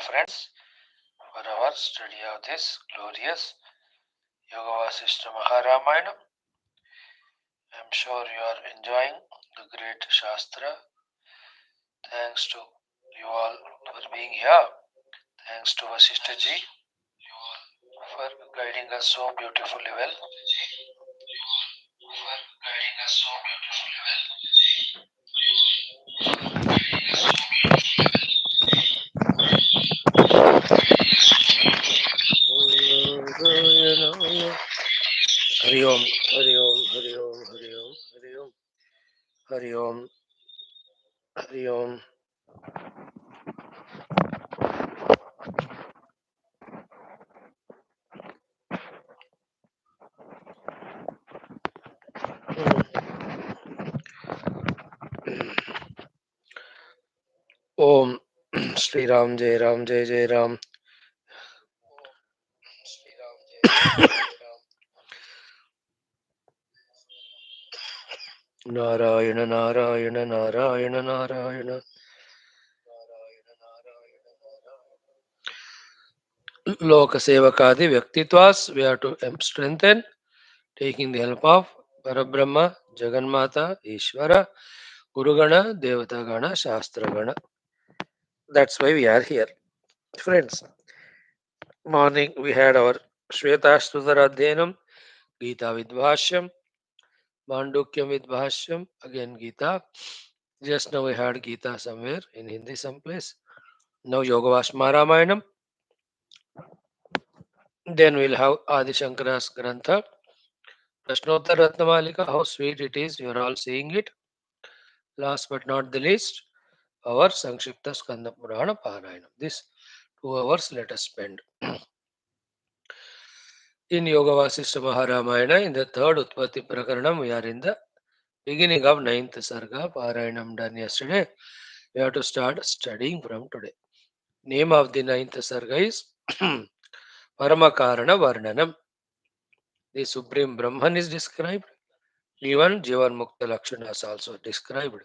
friends, for our study of this glorious Yoga Vaashishtha Maharamayana. I am sure you are enjoying the great Shastra. Thanks to you all for being here. Thanks to Vaashishtha ji for guiding us so beautifully well. Hari Om, Hari Om, Hari Om, Hari Om, Hari Om, Hari Om, Hari Om. Om Shri Ram Jai Ram Jai Jai Ram. Narayana Narayana Narayana Narayana. Loka Sevakadi Vyaktitwas, we have to strengthen, taking the help of Parabrahma, Jagannatha, Ishvara, Gurugana, Devatagana, Shastragana. That's why we are here. Friends, morning we had our Shvetashtutra Adhyanam, Gita Vidbhashyam, Mandukyam Vidbhashyam, again Gita. Just now we had Gita somewhere in Hindi someplace. Now Yoga Vaashishtha Ramayanam. Then we'll have Adi Shankara's Grantha. Prashnottara Ratnamalika, how sweet it is. You are all seeing it. Last but not the least, our Sankshipta Skanda Purana Parayanam. This 2 hours let us spend. In Yoga Vaashishtha Maharamayana, in the third Utpatthi Prakaranam, we are in the beginning of 9th Sarga. Parayanam done yesterday. We have to start studying from today. Name of the 9th Sarga is PARAMA KARANA VARNANAM. The Supreme Brahman is described. Even Jivan Mukta Lakshanas also described.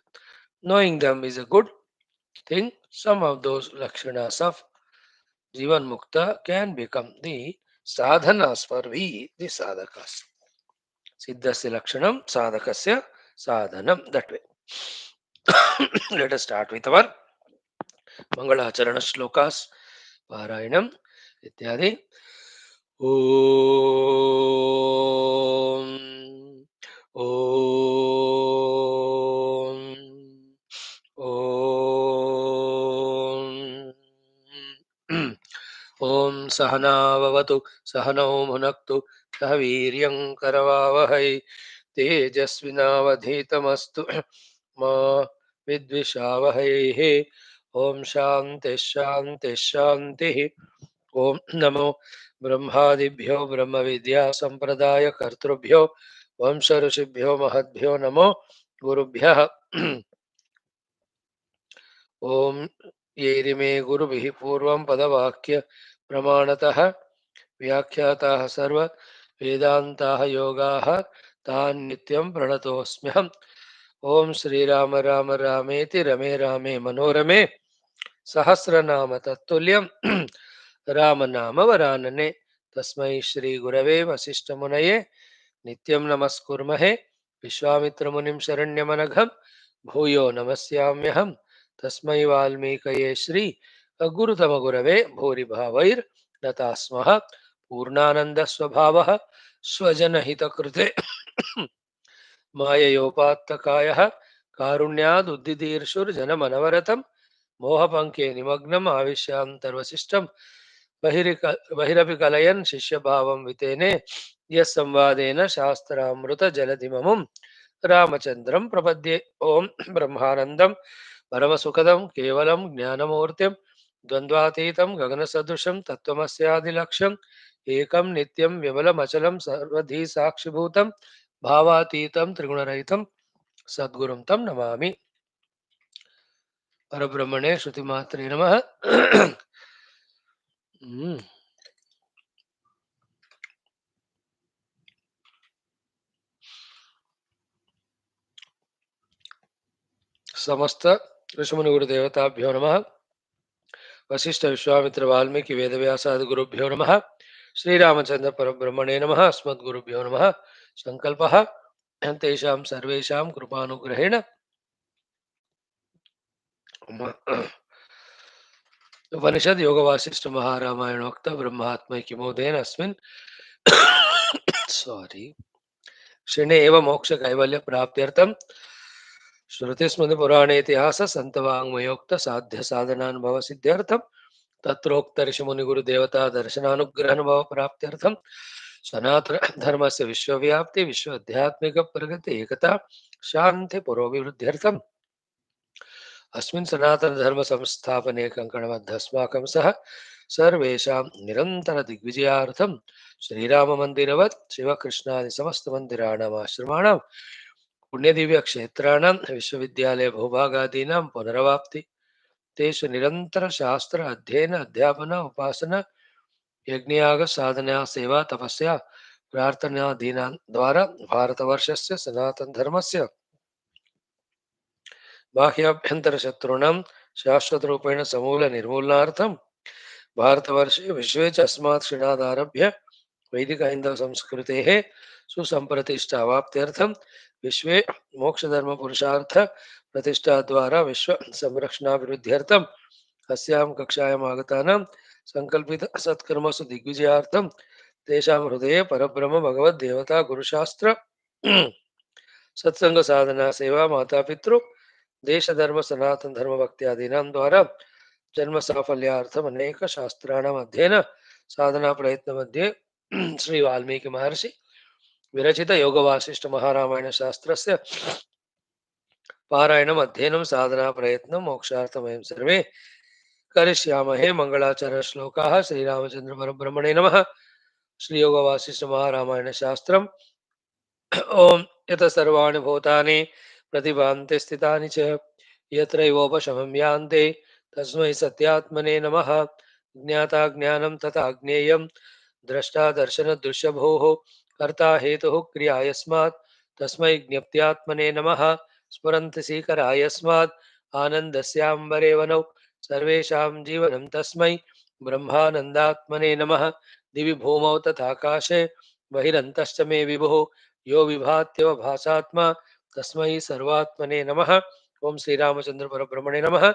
Knowing them is a good thing. Some of those Lakshanas of Jivan Mukta can become the sadhanas for we, the sadhakas. Siddhasya Lakshanam, sadhakasya sadhanam. That way. Let us start with our Mangalacharana Shlokas. Parayanam Ityadi. Om. Om. Om. Om Sahana Vavatu Sahano Munaktu Sahaviryam Karavavahai Tejasvinavadhitamastu Ma Vidvishavahai. Om Shanti Shanti Shanti. Om Namo Brahmadibhyo Brahma Vidya Sampradaya Kartrubhyo Vamsharishibhyo Mahadbhyo Namo Gurubhyah. Om Yerime Gurubihi Purvam Padavakya Pramanatah Vyakhyatah Sarva Vedantah Yogaha Tan Nityam Pranatosmyam. Om Sri Rama Rama Rameti Rame Rame Manorame Sahasranama Tattulyam Ramanama Varanane. Tasmai Shri Gurave Vasishta Munaye Nityam Namaskurmahe Vishwamitra Munim Sharanyamanagham Bhuyo Namasyamyaham. Tasmai Valmikaye Shri Gurutama Gurave Bhuri Bhavair Natasmaha Purnananda Swabhavaha Swajanahita Krute Mayayopattakaya Karunyad Uddidirshur Janamanavaratam Mohapanke Nimagnam Avishantarvasistam Bahirapikalayan Shishabhavam Vitene Yasamvadena Shastramruta Jaladimamum Ramachandram Prapadye. Om Brahmanandam Paramasukadam Kevalam Jnanamurtim Dvandvatitam Gaganasadrusham Tattvamasyaadilaksham Ekam Nityam Vimalamachalam Sarvadhi Sakshibhutam Bhavatitam Trigunaraitam Sadgurum Tam Namami. Parabrahmane Shruti Matre Namaha. समस्त ऋषिमुनि गुरुदेवताभ्यो नमः. वशिष्ठ विश्वामित्र वाल्मीकि वेदव्यासादि गुरुभ्यो नमः. श्रीरामचंद्र परब्रह्मणे नमः. अस्मद्गुरुभ्यो नमः. संकल्पः तेषां सर्वेषां कृपानुग्रहेण उपनिषद योग वासिष्ठ महारामायणोक्त ब्रह्मात्मैक्यमोदेन अस्मिन् सॉरी क्षणे एव मोक्ष कैवल्य प्राप्त्यर्थं श्रुतिस्मृतिपुराणे इतिहास सन्तवाङ्मयोक्त साध्य साधनानुभव सिद्ध्यर्थं तत्रोक्त ऋषिमुनि गुरुदेवता दर्शनानुग्रहानुभव प्राप्त्यर्थं सनातन धर्मस्य विश्वव्याप्ति विश्व आध्यात्मिक प्रगति एकता शांति पुरोभिवृद्ध्यर्थं अस्मिन् सनातन धर्म संस्थापने कङ्कणबद्धस्माकं सह सर्वेषां निरन्तर दिग्विजयार्थं श्रीराम मंदिरवत् शिवकृष्णादि समस्त मंदिराणाम् आश्रमाणां पुण्यदिव्य क्षेत्राणां विश्वविद्यालय भूभागादीनां पुनरवाप्ति तेषु निरंतर शास्त्र अध्ययन अध्यापन उपासना यज्ञयाग साधना सेवा तपस्या प्रार्थनादीनां द्वारा भारतवर्षस्य सनातन धर्मस्य बाह्याभ्यंतर शत्रूणां शाश्वतरूपेण समूल निर्मूलनार्थं भारतवर्षे विश्वे च अस्मात् क्षणादारभ्य वैदिक हिंदव संस्कृतेः सुसंप्रतिष्ठावाप्त्यर्थं विश्वे मोक्षधर्म पुरुषार्थ प्रतिष्ठा द्वारा विश्व संरक्षणाभिवृद्ध्यर्थं अस्यां कक्षायाम् आगतानां संकल्पित सत्कर्मसु दिग्विजयार्थं तेषां हृदये परब्रह्म भगवद्देवता गुरुशास्त्र सत्संग साधना सेवा माता पितृ देश धर्म सनातन धर्म भक्त्यादीनां द्वारा जन्म साफल्यार्थम अनेक शास्त्राणाम अध्ययन साधना प्रयत्न मध्ये श्री वाल्मीकि महर्षि विरचित योग वासिष्ठ महारामायण शास्त्रस्य पारायणम अध्ययनम साधना प्रयत्न मोक्षार्थम वयं सर्वे करिष्यामहे. मंगलाचरण श्लोकाः श्रीरामचंद्र परब्रह्मणे नमः. श्री योग वासिष्ठ महारामायण शास्त्रम ओम यत सर्वाणि भूतानि प्रतिभान्ते स्थितानि च यत्रैवोपशमं यान्ते तस्मै सत्यात्मने नमः. ज्ञाता ज्ञानं तथा ज्ञेयं द्रष्टा दर्शन दृश्यभूः कर्ता हेतुः क्रिया यस्मात् तस्मै ज्ञप्त्यात्मने नमः. स्फुरन्ति सीकरा यस्मात् आनन्दस्याम्बरे वनौ सर्वेषां जीवनं तस्मै ब्रह्मानन्दात्मने नमः. दिवि भूमौ तथाकाशे बहिरन्तश्च मे विभुः यो विभात्यव भासात्मा तस्मै सर्वात्मने नमः. ओम श्री रामचंद्र परब्रह्मणे नमः.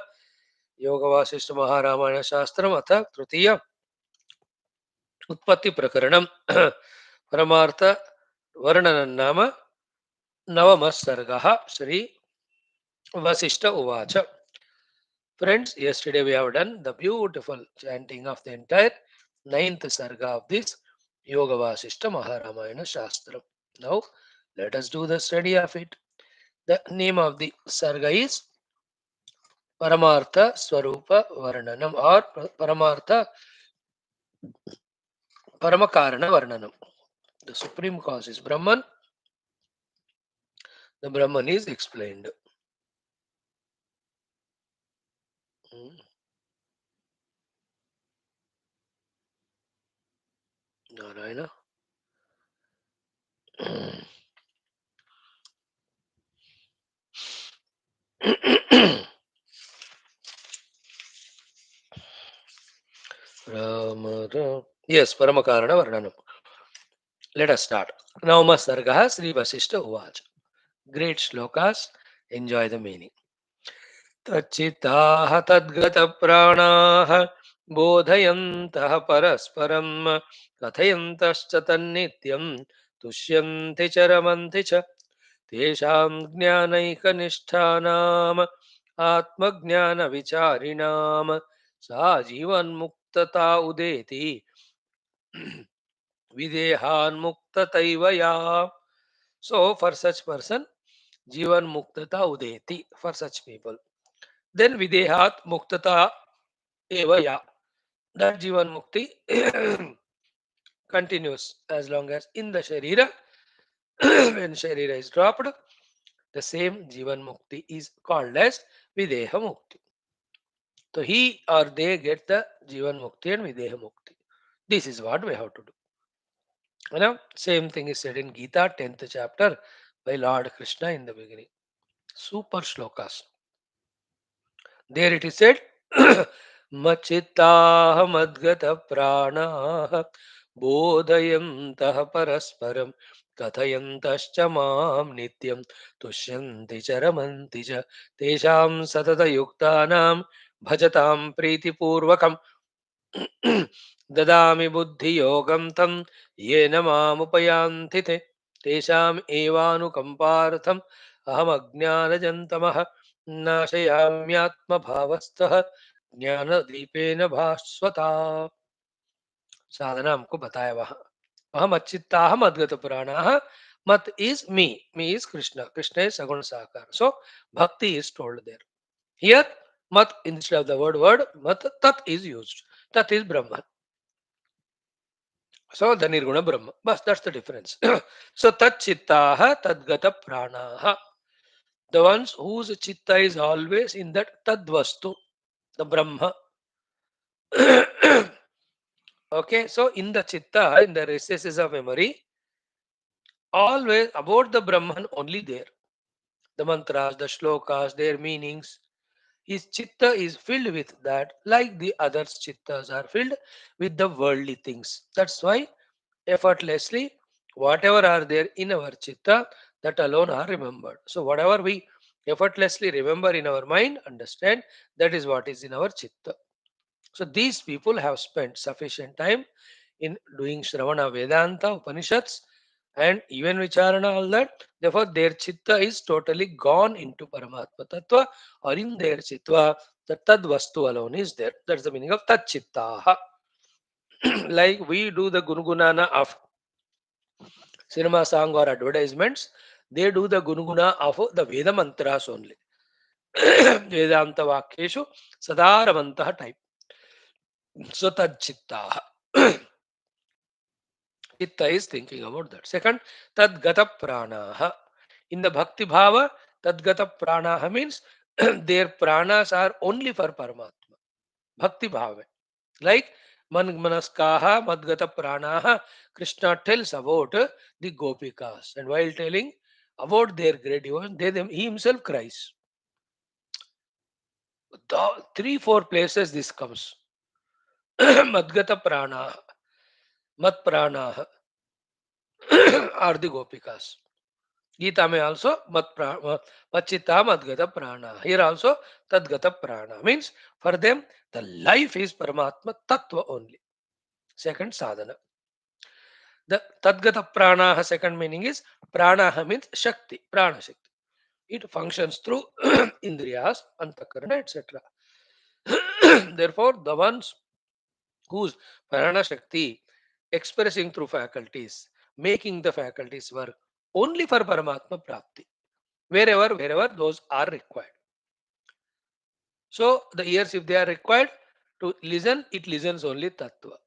योग वासिष्ठ महारामायण शास्त्रम अथ तृतीय उत्पत्ति प्रकरणम परमार्थ वर्णनं नाम नवमः सर्गः. श्री वशिष्ठ उवाच. Friends, yesterday we have done the beautiful chanting of the entire ninth sarga of this Yoga Vasishta Maharamayana Shastra. Now, let us do the study of it. The name of the sarga is Paramartha Swarupa Varnanam or Paramartha Paramakarana Varnanam. The supreme cause is Brahman. The Brahman is explained. Narayana. Yes, Paramakarana Varnanam. Let us start. Navama Sargaha Sri Vasishta Uvach. Great shlokas. Enjoy the meaning. Tachitaha Tadgata Pranaha Bodhayantah Parasparam Kathayantascha Tannityam Tushyanti Charamanti Cha Tesham Jnanaikanishthanam Atmajnana Vicharinam Sa Jivan Muktata Udeti Videhan Muktataivaya. So for such person, Jivan Muktata Udeti, for such people. Then Videhat Muktata Evaya. That Jivan Mukti continues as long as in the Sharira, when Sharira is dropped, the same Jivan Mukti is called as Videha Mukti. So he or they get the Jivan Mukti and Videha Mukti. This is what we have to do. You know, same thing is said in Gita, 10th chapter, by Lord Krishna in the beginning. Super shlokas. There it is said, मच्चित्ताः मद्गतप्राणाः बोधयन्तः परस्परं कथयन्तश्च मां नित्यं तुष्यन्ति च रमन्ति च तेषां सततयुक्तानां भजतां प्रीतिपूर्वकम् ददामि बुद्धियोगं तं येन मामुपयान्ति ते तेषाम् एवानुकम्पार्थम् अहमज्ञानजन्तमः नाशयाम्यात्मभावस्थः ज्ञानदीपेन भास्वता. साधना हमको बताया वहां. अहम अच्छित्ता मद्गत पुराणाः. मत is me is Krishna. Krishna is Saguna Sakar. So bhakti is told there. Here mat instead of the word mat tat is used. Tat is Brahman. So the Nirguna Brahma. But that's the difference. So tat chittaha tadgata pranaha. The ones whose chitta is always in that tadvastu, the Brahma. Okay, so in the chitta, in the recesses of memory, always about the Brahman only there. The mantras, the shlokas, their meanings. His chitta is filled with that, like the others' chittas are filled with the worldly things. That's why effortlessly, whatever are there in our chitta, that alone are remembered. So whatever we effortlessly remember in our mind, understand that is what is in our chitta. So these people have spent sufficient time in doing Shravana Vedanta, Upanishads, and even Vicharana, all that. Therefore, their chitta is totally gone into Paramatma Tattva, or in their chitta, the Tad Vastu alone is there. That's the meaning of Tat Chittaha. Like we do the Gunugunana of cinema song or advertisements, they do the Gunuguna of the Veda mantras only. Vedanta Vakyeshu Sadaramantaha type. So Tad Chittaha. Chitta is thinking about that. Second, Tadgata Pranaha. In the Bhakti Bhava, Tadgata Pranaha means their pranas are only for Paramatma. Bhakti Bhava. Like Manaskaha, Madgata Pranaha, Krishna tells about the Gopikas. And while telling about their great devotion, he himself cries. The 3-4 places this comes. Madgata Pranaha, Mat Pranaha are the Gopikas. Gita may also Machita Madgata Prana. Here also Tadgata Prana. Means for them the life is Paramatma Tattva only. Second sadhana. The Tadgata Prana second meaning is Prana means Shakti, Prana Shakti. It functions through Indriyas, Antakarana, etc. Therefore, the ones whose Prana Shakti expressing through faculties, making the faculties work only for Paramatma Prapti. Wherever those are required. So the ears, if they are required to listen, it listens only Tattva.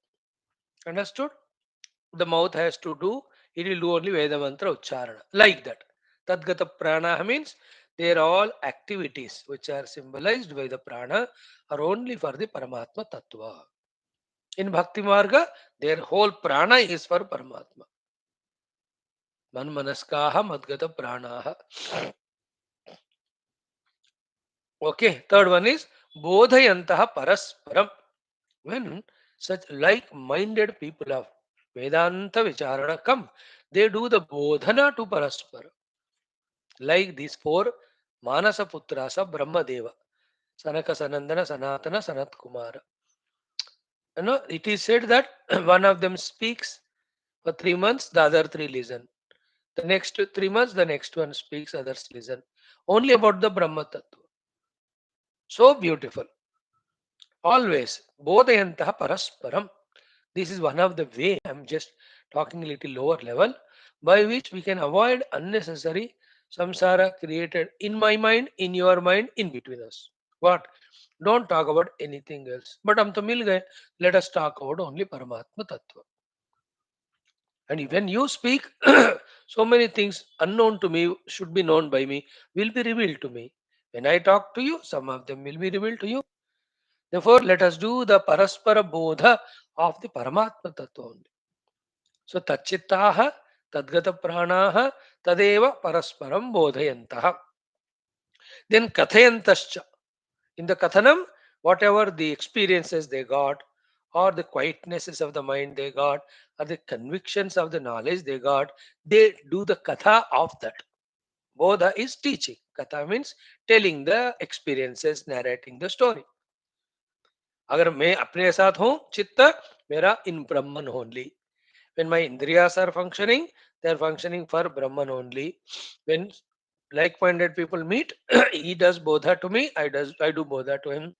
Understood? The mouth has to do, it will do only Veda Mantra Ucharana. Like that. Tadgata Prana means they are all activities which are symbolized by the prana are only for the Paramatma Tattva. In Bhakti Marga, their whole prana is for Paramatma. Manmanaskaha Madgata Pranaha. Okay, third one is Bodhayantaha Parasparam. When such like-minded people of Vedanta Vicharana come, they do the Bodhana to Paraspara. Like these 4 Manasa Putras of Brahmadeva, Sanaka Sanandana Sanatana Sanat Kumara. You know, it is said that one of them speaks for 3 months, the other 3 listen. The next 3 months, the next one speaks, others listen. Only about the Brahma Tattva. So beautiful. Always, Bodhayantaha Parasparam. This is one of the way I'm just talking a little lower level by which we can avoid unnecessary samsara created in my mind, in your mind, in between us. What? Don't talk about anything else. But hum to mil gaye. Let us talk about only Paramatma Tattva. And when you speak, so many things unknown to me should be known by me, will be revealed to me. When I talk to you, some of them will be revealed to you. Therefore, let us do the Paraspara Bodha of the Paramatma Tattva only. So Tachittaha, Tadgata Pranaha, Tadeva Parasparam Bodhayantaha. Then Kathayantascha. In the Kathanam, whatever the experiences they got, or the quietnesses of the mind they got, or the convictions of the knowledge they got, they do the katha of that. Bodha is teaching. Katha means telling the experiences, narrating the story. अगर मैं अपने साथ हूं चित्त मेरा इन ब्रह्मन only. When my indriyas are functioning, they are functioning for Brahman only. When like-minded people meet, he does bodha to me, I do bodha to him.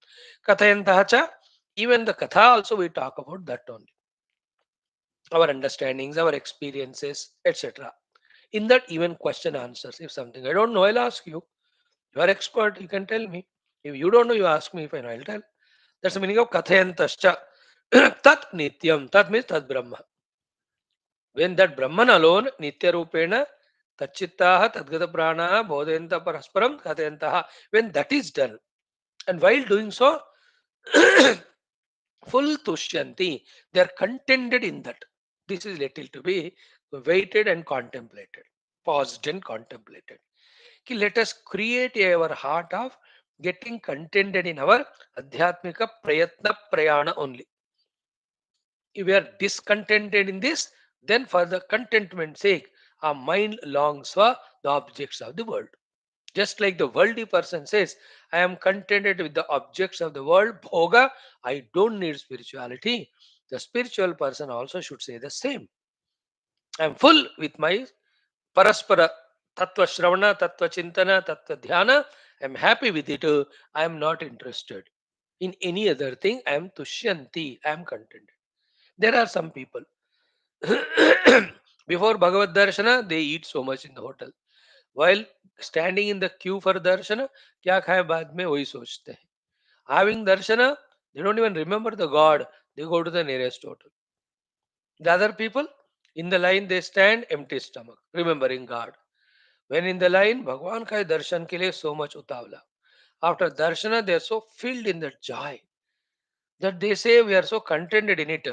Kathayantaha cha, even the katha also we talk about that only. Our understandings, our experiences, etc. In that even question answers. If something I don't know, I'll ask you. You are expert, you can tell me. If you don't know, you ask me, fine, I'll tell. That's the meaning of kathayantascha. Tat nityam. Tat means tat brahma. When that Brahman alone, Nitya Rupena, Tachittaha, Tadgata Prana, Bodhenta Parasparam, Kathayantaha, when that is done, and while doing so, full Tushyanti, they are contented in that. This is little to be waited and contemplated, paused and contemplated. Let us create our heart of getting contented in our Adhyatmika Prayatna Prayana only. If we are discontented in this, then for the contentment's sake, our mind longs for the objects of the world. Just like the worldly person says, I am contented with the objects of the world, bhoga, I don't need spirituality. The spiritual person also should say the same. I am full with my paraspara tattva shravana, tattva chintana, tattva dhyana. I am happy with it. I am not interested in any other thing. I am tushyanti. I am contented. There are some people before Bhagavad Darshana, they eat so much in the hotel. While standing in the queue for Darshana, क्या खाए बाद में वही सोचते हैं. Having Darshana, they don't even remember the God. They go to the nearest hotel. The other people, in the line, they stand empty stomach, remembering God. When in the line, Bhagwan ka darshan ke liye so much utavla. After darshana, they are so filled in that joy that they say we are so contented in it.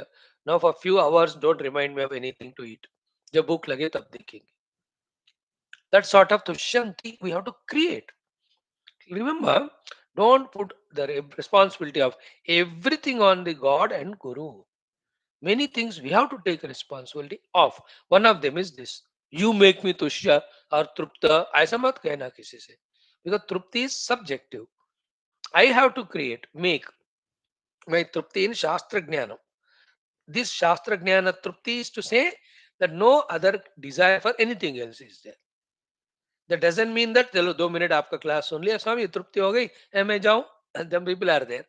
Now for few hours, don't remind me of anything to eat. जब भूख लगे तब देखेंगे. That sort of tushyanti we have to create. Remember, don't put the responsibility of everything on the God and Guru. Many things we have to take responsibility of. One of them is this. You make me tushya or trupta. ऐसा मत कहना किसी से. Because trupti is subjective. I have to create, make my trupti in Shastra Jnana. This Shastra Jnana trupti is to say that no other desire for anything else is there. That doesn't mean that चलो 2 minute आपका class सुन लिया स्वामी तृप्ति हो गई मैं जाऊं. And then people are there.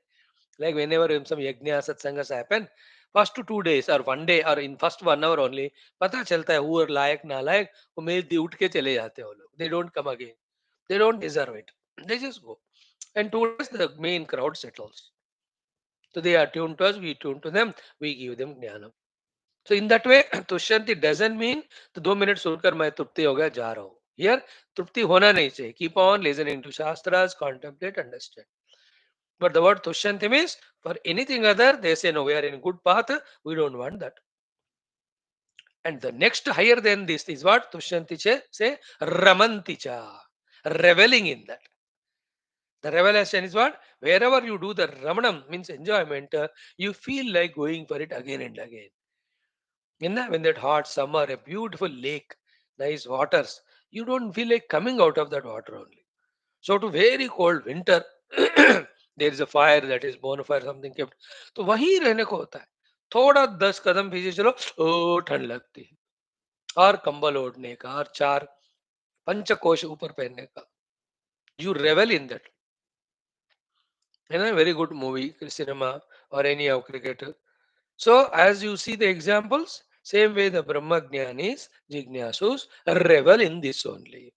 Like whenever some yajna satsangas happen, first 2 days or one day or in first 1 hour only, पता चलता है who are लायक ना लायक वो मेल दी उठ के चले जाते हैं वो लोग. They don't come again. They don't deserve it. They just go. And 2 days the main crowd settles. So they are tuned to us, we tune to them, we give them jnana. So in that way, Tushyanti doesn't mean तो 2 minute सुनकर मैं तृप्ति हो गया जा रहा हूँ. Here, तृप्ति होना नहीं चाहिए. Keep on listening to Shastras, contemplate, understand. But the word Tushyanti means for anything other, they say no, we are in good path, we don't want that. And the next higher than this is what Tushyanti say Ramanticha, reveling in that. The revelation is what? Wherever you do the Ramanam means enjoyment, you feel like going for it again and again. When that hot summer, a beautiful lake, nice waters, you don't feel like coming out of that water only. So to very cold winter, there is a fire that is bonfire something kept. तो वहीं रहने को होता है. थोड़ा 10 कदम पीछे चलो ओ ठंड लगती है और कंबल ओढ़ने का और 4 पंचकोश ऊपर पहनने का. You revel in that. Very good movie, cinema or any of cricket. So as you see the examples, same way the Brahmajnanis, Jignasus revel in this only.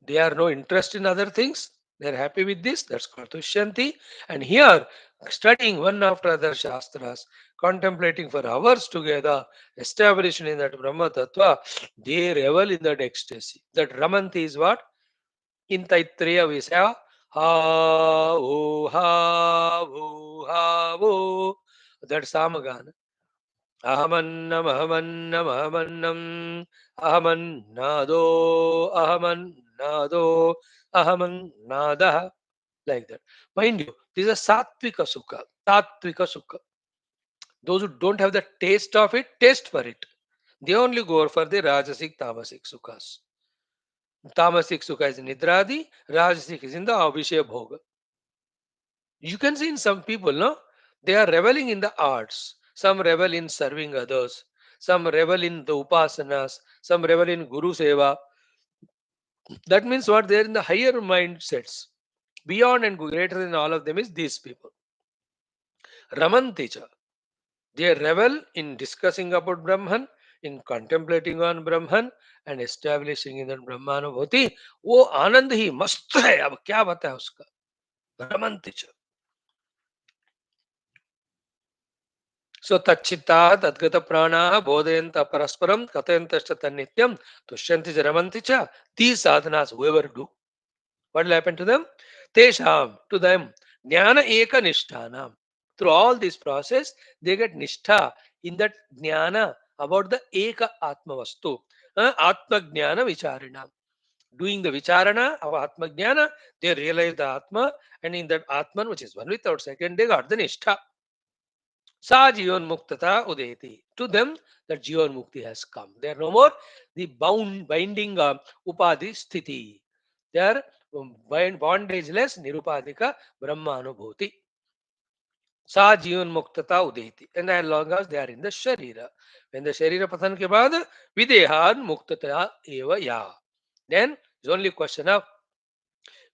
They are no interest in other things. They are happy with this. That's called Tushyanti. And here, studying one after other Shastras, contemplating for hours together, establishing in that Brahma Tattva, they revel in that ecstasy. That Ramanti is what? In Taittiriya we say, ha, o, ha, o, ha, o. That Samagana. Ahamannam, ahamannam, ahamannam, ahamannado, ahamannado, ahamannadaha. like that. Mind you, this is a sattvika sukha. Sattvika sukha. Those who don't have the taste of it, taste for it. They only go for the rajasic, tamasic sukhas. Tamasic sukha is nidradi, rajasic is in the avishaya bhoga. You can see in some people, no, they are reveling in the arts. Some revel in serving others. Some revel in the upasanas. Some revel in guru seva. That means what? They are in the higher mindsets. Beyond and greater than all of them is these people. Ramanticha. They revel in discussing about Brahman, in contemplating on Brahman and establishing in the Brahmanubhuti. वो आनंद ही मस्त है. अब क्या बताए उसका? रमंतिच. So tachita tadgata prana bodhayanta parasparam kathayantashcha tannityam tushyanti cha ramanti cha. These sadhanas whoever do, what will happen to them? Tesham, to them, jnana eka nishthanam. Through all this process, they get nishtha in that jnana about the eka atma vastu. Atma jnana vicharina. Doing the vicharana of atma jnana, they realize the atma, and in that atman, which is one without second, they got the nishtha. Sa Jivan Muktata Udeti. To them, that Jivan Mukti has come. They are no more the binding Upadhi Sthiti. They are bondageless Nirupadika Brahma Anubhuti. Sa Jivan Muktata Udeti. And as long as they are in the Sharira. When the Sharira Pathan ke baad, Videhan Muktata Eva Ya. Then it's only a question of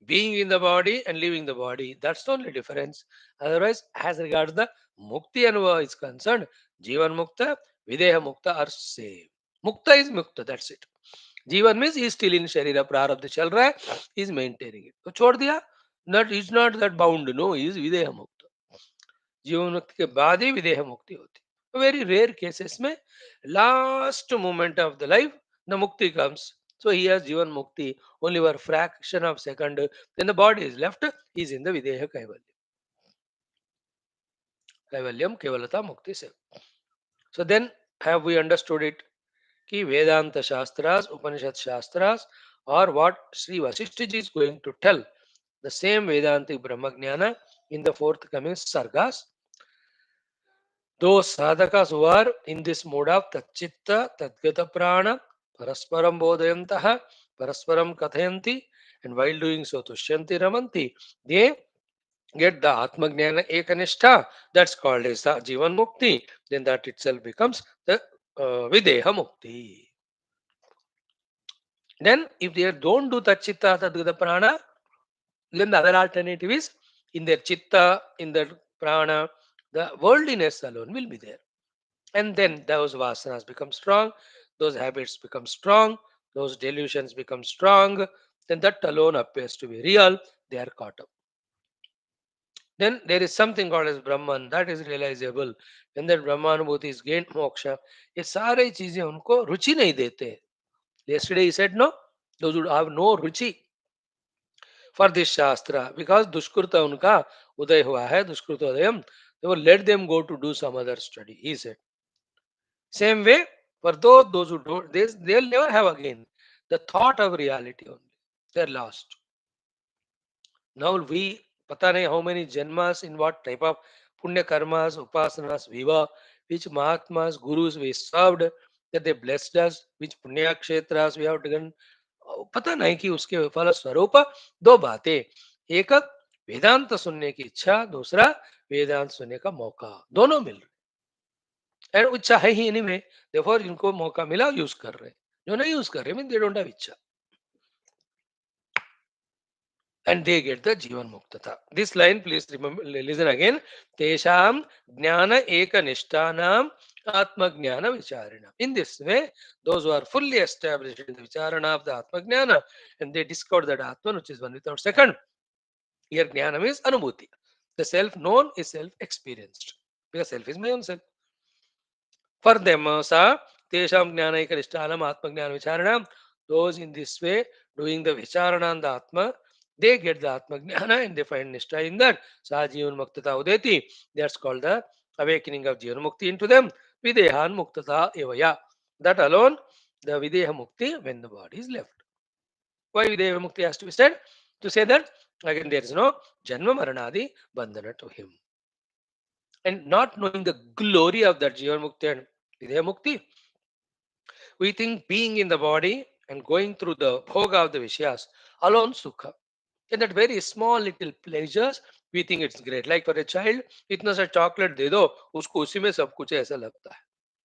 being in the body and leaving the body. That's the only difference. Otherwise, as regards the mukti anubhava is concerned, Jivan Mukta, Videha Mukta are same. Mukta is Mukta, that's it. Jivan means he is still in Sharira, Prarabdha chal raha hai, he is maintaining it. So chhod diya, not, he is not that bound, no, he is Videha Mukta. जीवन मुक्ति के बाद ही विदेह मुक्ति होती है. Very rare cases में last moment of the life the mukti comes. So he has jivan mukti only for fraction of second. Then the body is left. He is in the videha kaivalyam. Kaivalyam kevalata mukti se. So then have we understood it? Ki Vedanta Shastras, Upanishad Shastras, or what Sri Vasishtha ji is going to tell. The same Vedantic Brahmajnana in the forthcoming sargas. Those sadhakas who are in this mode of Tachitta, Tadgata Prana, Parasparam Bodhayantaha, Parasparam Kathayanti, and while doing so, Tushyanti Ramanti, they get the Atmagnana Ekanishta, that's called as the Jivan Mukti, then that itself becomes the Videha Mukti. Then, if they don't do Tachitta, Tadgata Prana, then the other alternative is in their Chitta, in their Prana, the worldliness alone will be there. And then those vasanas become strong, those habits become strong, those delusions become strong, then that alone appears to be real, they are caught up. Then there is something called as Brahman, that is realizable. When that Brahmanubhuti is gained moksha, ये सारी चीजें उनको रुचि नहीं देते. Yesterday he said no, those who have no ruchi for this shastra, because dushkurta unka uday hua hai, dushkurta udayam, they will let them go to do some other study, he said. Same way, for those who don't, they'll never have again the thought of reality only. They're lost. Now we, pata nahi how many janmas, in what type of punya karmas, upasanas, viva, which mahatmas, gurus we served, that they blessed us, which punya kshetras we have taken. पता नहीं कि उसके फल स्वरूप दो बातें, एक वेदांत सुनने की इच्छा, दूसरा वेदांत सुनने का मौका, दोनों मिल रहे. एंड इच्छा है ही एनीवे, देयरफॉर इनको मौका मिला यूज कर रहे. जो नहीं यूज कर रहे मीन दे डोंट हैव इच्छा, and they get the jivan muktata. This line, please remember, listen again. Tesham jnana eka nishtanam atma jnana vicharina. In this way, those who are fully established in the vicharana of the atma jnana, and they discover that atman, which is one without second. Here jnana means anubhuti. The self known is self experienced, because self is my own self. For them, sa tesham jnana eka nishtanam atma jnana vicharana. Those in this way doing the vicharana on the atma, they get the Atma Jnana and they find Nishtha in that. Sa Jivan Muktata Udeti. That's called the awakening of Jivan Mukti into them. Videhan Muktata Evaya. That alone, the Videha Mukti when the body is left. Why Videha Mukti has to be said? To say that, again, there is no Janma Maranadi Bandhana to him. And not knowing the glory of that Jivan Mukti and Videha Mukti, we think being in the body and going through the bhoga of the Vishyas alone Sukha. And that very small little pleasures, we think it's great. Like for a child, itna sa chocolate de do, usko usi mein sab kuch aisa lagta hai.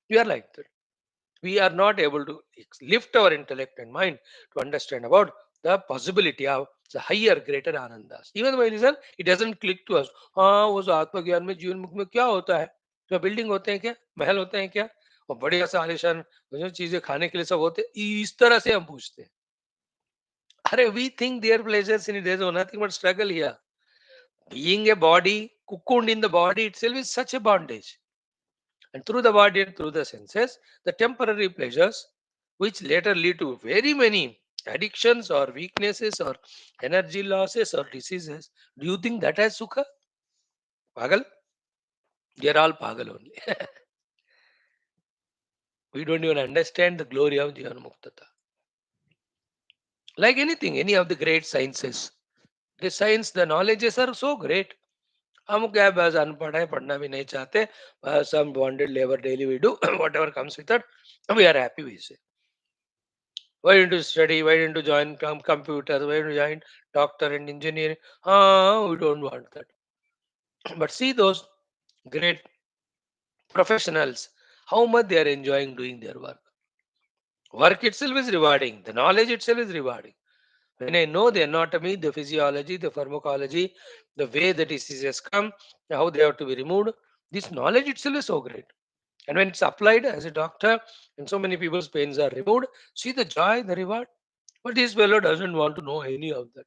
We are like that. We are not able to lift our intellect and mind to understand about the possibility of the higher, greater anandas. Even by reason, it doesn't click to us. हाँ वो जो आत्मज्ञान में जीवन मुख में क्या होता है? क्या बिल्डिंग होते हैं क्या? महल होते हैं क्या? और बढ़िया सा आलिशान जो चीजें खाने के लिए सब होते हैं, इस तरह से हम पूछते हैं. अरे we think their pleasures in it, there is nothing but struggle here. Being a body, cocooned in the body itself is such a bondage. And through the body and through the senses, the temporary pleasures, which later lead to very many addictions or weaknesses or energy losses or diseases. Do you think that has sukha? Pagal? They are all pagal only. We don't even understand the glory of Jivan Muktata. Like anything, any of the great sciences, the science, the knowledges are so great. हम क्या बस अनपढ़ है, पढ़ना भी नहीं चाहते, बस हम bonded labor daily we do whatever comes with it, we are happy with it. Why don't you study? Why don't you join computer? Why don't you join doctor and engineering? We don't want that. But see those great professionals, how much they are enjoying doing their work. Work itself is rewarding. The knowledge itself is rewarding. When I know the anatomy, the physiology, the pharmacology, the way the diseases come, how they have to be removed, this knowledge itself is so great. And when it's applied as a doctor, and so many people's pains are removed, see the joy, the reward. But this fellow doesn't want to know any of that.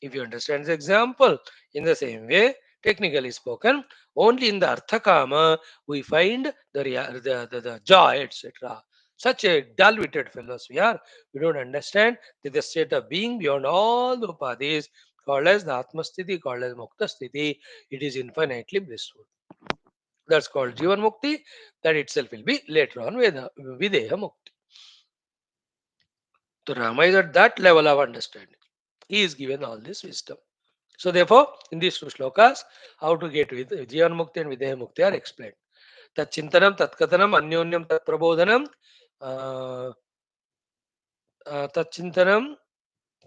If you understand the example, in the same way, technically spoken, only in the Arthakama we find the joy, etc. Such a dull-witted fellows we are. We don't understand that the state of being beyond all the upadhis, called as the Atmasthiti, called as Muktasthiti, it is infinitely blissful. That's called Jivan Mukti. That itself will be later on Videha Mukti. So Rama is at that level of understanding. He is given all this wisdom. So therefore, in these two shlokas, how to get with Jivan Mukti and Videha Mukti are explained. Tat Chintanam, Tat Kathanam, Anyonyam, Tat Prabodhanam, Tat Chintanam,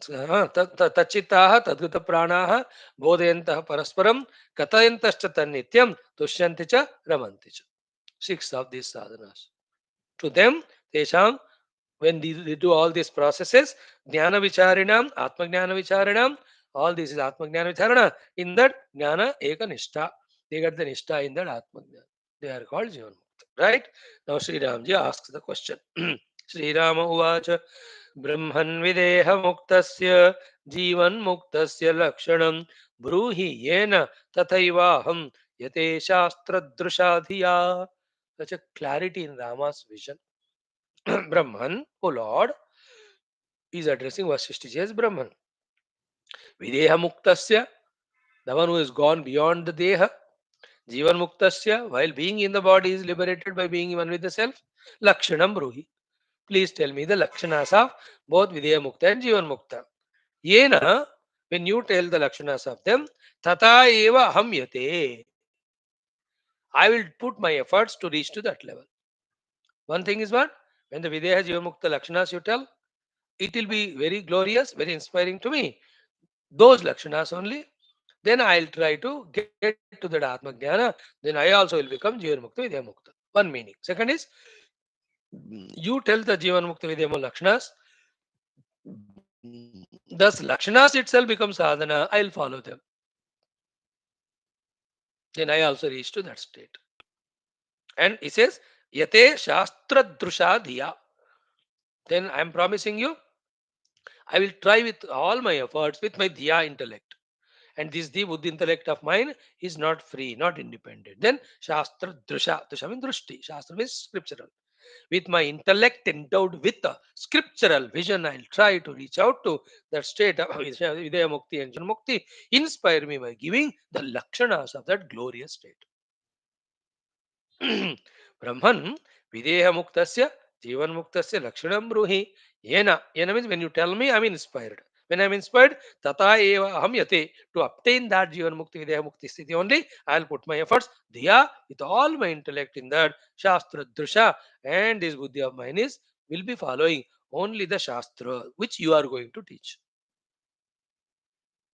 तच्चित्ताः तद्गतप्राणाः बोधयन्तः परस्परं कथयन्तश्च तन्नित्यं तुष्यन्ति च रमन्ति च. 6 of these sadhanas. To them, tesham, when they do all these processes, jnana vicharinam, atma jnana vicharinam, all this is atma jnana vicharana. In that jnana eka nishtha, they get the nishtha in that atma jnana. They are called jivan mukta. Right? Now Sri Ramji asks the question. Sri Rama uvacha ब्रह्मन् विदेह मुक्तस्य जीवन मुक्तस्य लक्षणं ब्रूहि येन तथैवाहं यते शास्त्रदृशा धिया. Such a clarity in Rama's vision. Brahman, O Lord, is addressing Vaashishtha as Brahman. Videha Muktasya, the one who is gone beyond the Deha. Jivan Muktasya, while being in the body, is liberated by being one with the self. Lakshanam Bruhi. Please tell me the Lakshanas of both Videha Mukta and Jivan Mukta. Yena, when you tell the Lakshanas of them, Tata eva ham yate. I will put my efforts to reach to that level. One thing is what? When the Videha Jiva Mukta Lakshanas you tell, it will be very glorious, very inspiring to me. Those Lakshanas only. Then I'll try to get to that Atma Jnana. Then I also will become Jivan Mukta, Videha Mukta. One meaning. Second is, you tell the Jivan Mukta, Videha Mukta Lakshanas. Thus, Lakshanas itself become sadhana. I'll follow them. Then I also reach to that state. And he says, Yate Shastra Drusha Dhiya. Then I am promising you, I will try with all my efforts with my Dhiya intellect. And this the Buddhi intellect of mine is not free, not independent. Then Shastra Drusha. Drusha means Drushti. Shastra means scriptural. With my intellect endowed with a scriptural vision, I'll try to reach out to that state of Vidya Mukti and Jan Mukti. Inspire me by giving the lakshanas of that glorious state. Brahman Videha Muktasya Jivan Muktasya Lakshanam Bruhi. Yena. Yena means when you tell me, I'm inspired. When I'm inspired, tata eva aham yate. To obtain that Jivan Mukti Videha Mukti Sthiti only, I'll put my efforts, dhiya, with all my intellect in that, Shastra Drusha, and this buddhi of mine is, will be following only the Shastra, which you are going to teach.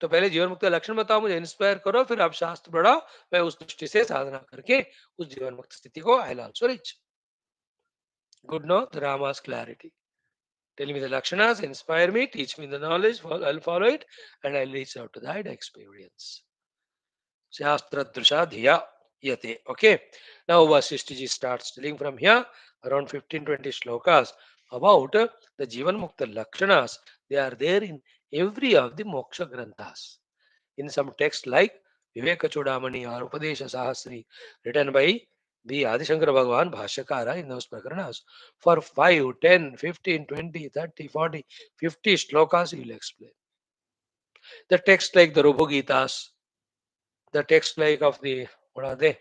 तो पहले जीवन मुक्त का लक्षण बताओ, मुझे inspire करो, फिर आप शास्त्र पढ़ाओ, मैं उस दृष्टि से साधना करके उस जीवन मुक्त स्थिति को I also reach. Good, no? The Rama's clarity. Tell me the lakshanas, inspire me, teach me the knowledge, I'll follow it, and I'll reach out to that experience. Shastra Drusha Dhiya Yate. Okay. Now Vasishtha starts telling from here around 15-20 shlokas about the Jivan Mukta Lakshanas. They are there in every of the Moksha Granthas. In some text like Viveka Chudamani or Upadesha Sahasri, written by the Adishankara Bhagavan Bhashyakara in those Prakaranas, for 5, 10, 15, 20, 30, 40, 50 shlokas he will explain. The text like the Rubhugitas, the text like of the, what are they?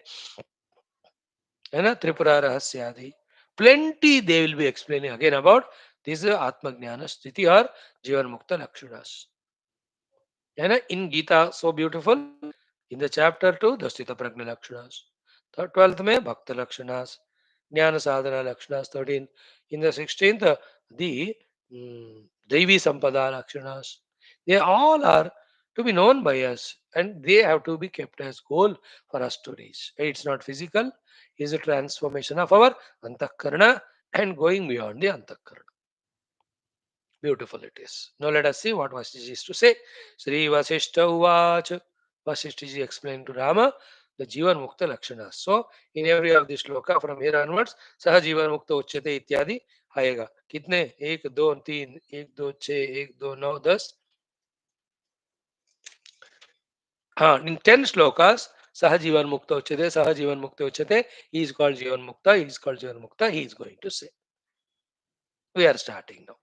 Tripura Rahasyadi. Plenty they will be explaining again about this Atma Jnana Sthiti or Jivan Mukta Lakshanas. In Gita, so beautiful. In the chapter 2, the Sthita Prajna Lakshanas. 12th mein Bhakta Lakshanas. Jnana Sadhana Lakshanas. 13. In the 16th, the Devi Sampada Lakshanas. They all are to be known by us and they have to be kept as goal for us to reach. It's not physical, it's a transformation of our Antakarana and going beyond the Antakarana. Beautiful it is. Now let us see what Vasishtha is to say. Sri Vaashishtha Uvach. Vasishtha ji explained to Rama the Jivan Mukta Lakshanas. So in every of this shloka from here onwards, Saha Jivan Mukta Uchyate ityadi आएगा. कितने? 1, 2, 3, 1, 2, 6, 1, 2, 9, 10. हाँ, in 10 shlokas, Saha Jivan Mukta Uchyate, Saha Jivan Mukta Uchyate, he is called Jivan Mukta, he is called Jivan Mukta, he is going to say. We are starting now.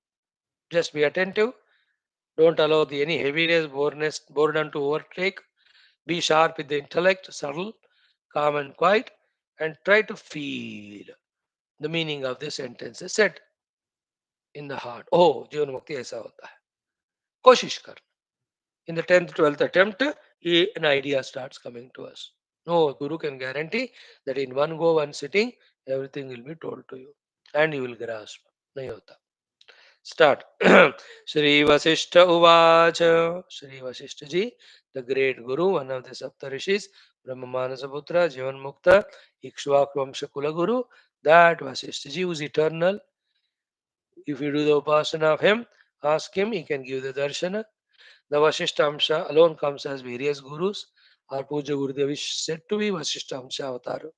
Just be attentive. Don't allow any heaviness, boredom to overtake. Be sharp with the intellect, subtle, calm and quiet, and try to feel the meaning of the sentences said in the heart. Oh, जीवन मुक्ति ऐसा होता है. कोशिश कर. In the 10th, 12th attempt, an idea starts coming to us. No guru can guarantee that in one go, one sitting, everything will be told to you and you will grasp. नहीं होता. Start. Shri Vaashishtha Uvacha. Shri Vaashishtha ji, the great Guru, one of the Sapta Rishis, Brahma Manasaputra, Jivan Mukta, Ikshvakvamsha Kula Guru, that Vaashishtha ji was eternal. If you do the upasana of him, ask him, he can give the darshana. The Vaashishtha Amsha alone comes as various gurus. Our Puja Gurudev is said to be Vaashishtha Amsha Avatar.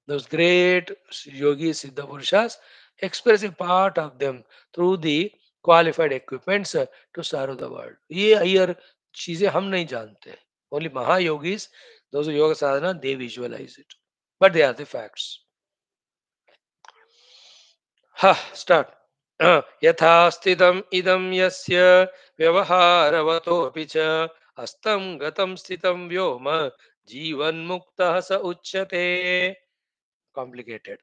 Those great yogis, Siddha Purushas, express a part of them through the qualified equipments to serve the world. ये here चीजें हम नहीं जानते. Only Mahayogis, those who yoga sadhana, they visualize it. But they are the facts. Start. यथा स्थितम् इदं यस्य व्यवहारवतोऽपि च हस्तं गतं स्थितं व्योम जीवन्मुक्तः स उच्यते. Complicated,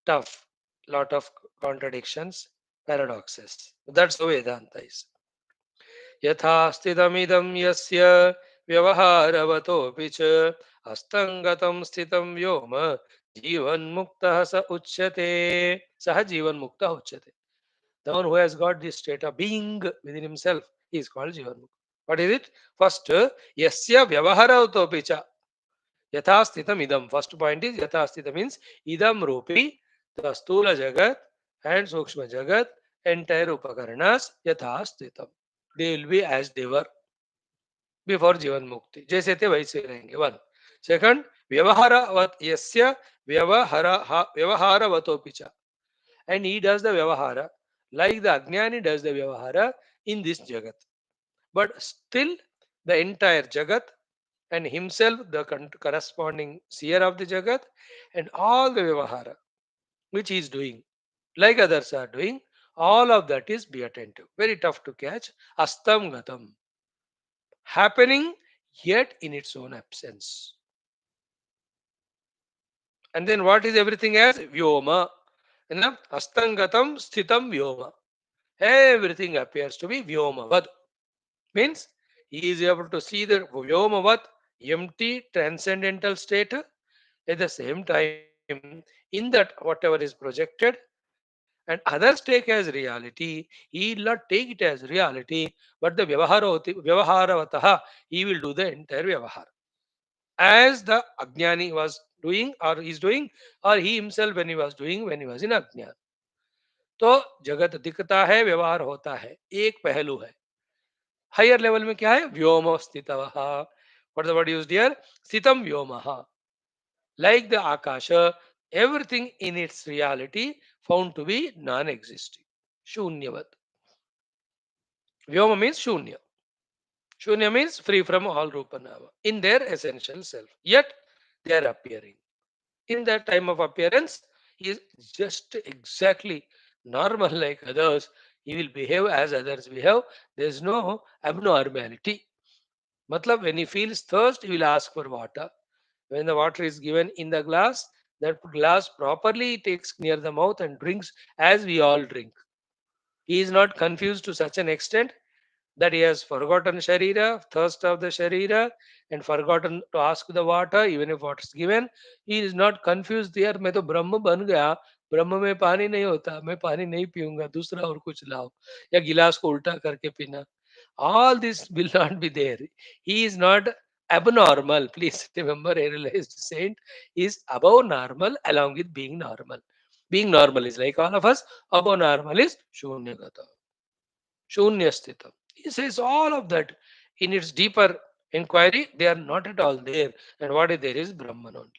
tough, lot of contradictions, paradoxes. That's the Vedanta is. यथा स्थितमिदं यस्य व्यवहारवतोऽपि च हस्तं गतं स्थितं व्योम जीवन्मुक्तः स उच्यते. सः जीवन्मुक्तः उच्यते. The one who has got this state of being within himself is called Jivanmukta. What is it? First, yasya vyavaharautopi cha. Yatha sthitam idam. First point is yatha sthitam means idam rupi, the stula jagat and sukshma jagat, entire upakaranas yatha sthitam. They will be as they were before Jivan Mukti. जैसे थे वैसे रहेंगे. One. Second, vyavaharavat yasya vyavaharavatopi cha. And he does the vyavahara like the Ajnani does the vyavahara in this Jagat. But still, the entire Jagat and himself, the corresponding seer of the Jagat, and all the vyavahara which he is doing, like others are doing, all of that is be attentive. Very tough to catch. Astam Gatam. Happening yet in its own absence. And then what is everything as? Vyoma. Astangatam sthitam vyoma. everything appears to be Vyomavad. Means he is able to see the Vyomavad, empty transcendental state. At the same time, in that whatever is projected and others take as reality, he will not take it as reality, but the Vyavaharavataha, he will do the entire Vyavahar. As the Ajnani was doing or is doing, or he himself when he was doing when he was in Ajnan. तो जगत दिखता है, व्यवहार होता है, एक पहलू है. हायर लेवल में क्या है? व्योम स्थित. What the word used here? Sthitam Vyomaha. Like the Akasha, everything in its reality found to be non-existing. Shunyavat. Vyoma means Shunya. Shunya means free from all Rupanama in their essential self. Yet they are appearing. In that time of appearance, he is just exactly normal like others. He will behave as others behave. There is no abnormality. Matlab, when he feels thirst, he will ask for water. When the water is given in the glass, that glass properly takes near the mouth and drinks as we all drink. He is not confused to such an extent that he has forgotten Sharira, thirst of the Sharira, and forgotten to ask the water, even if water is given. He is not confused there. मैं तो ब्रह्म बन गया, ब्रह्म में पानी नहीं होता, मैं पानी नहीं पीऊंगा, दूसरा और कुछ लाओ, या गिलास को उल्टा करके पीना. All this will not be there. He is not abnormal. Please remember, a realized saint is above normal along with being normal. Being normal is like all of us. Above normal is Shunyagata. Shunyasthitam. He says all of that in its deeper inquiry, they are not at all there. And what is there is Brahman only.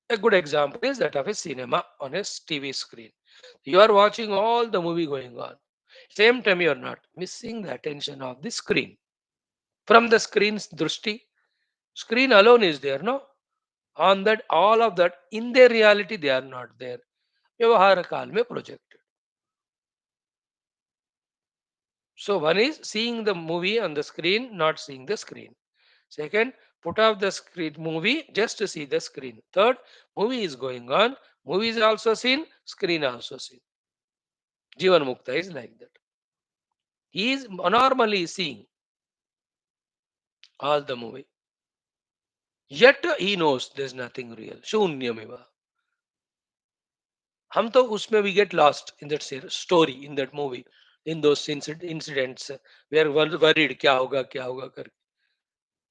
A good example is that of a cinema on a TV screen. You are watching all the movie going on. Same time, you are not missing the attention of the screen. From the screen's drushti, screen alone is there, no? On that, all of that, in their reality, they are not there. Vyavahara kal mein projected. So one is seeing the movie on the screen, not seeing the screen. Second, put off the screen movie just to see the screen. Third, movie is going on, movie is also seen, screen also seen. Jivan Mukta is like that. He is normally seeing all the movie. Yet he knows there's nothing real. Shunyamiva. हम तो उसमें we get lost in that story, in that movie, in those incidents. We are worried क्या होगा करके.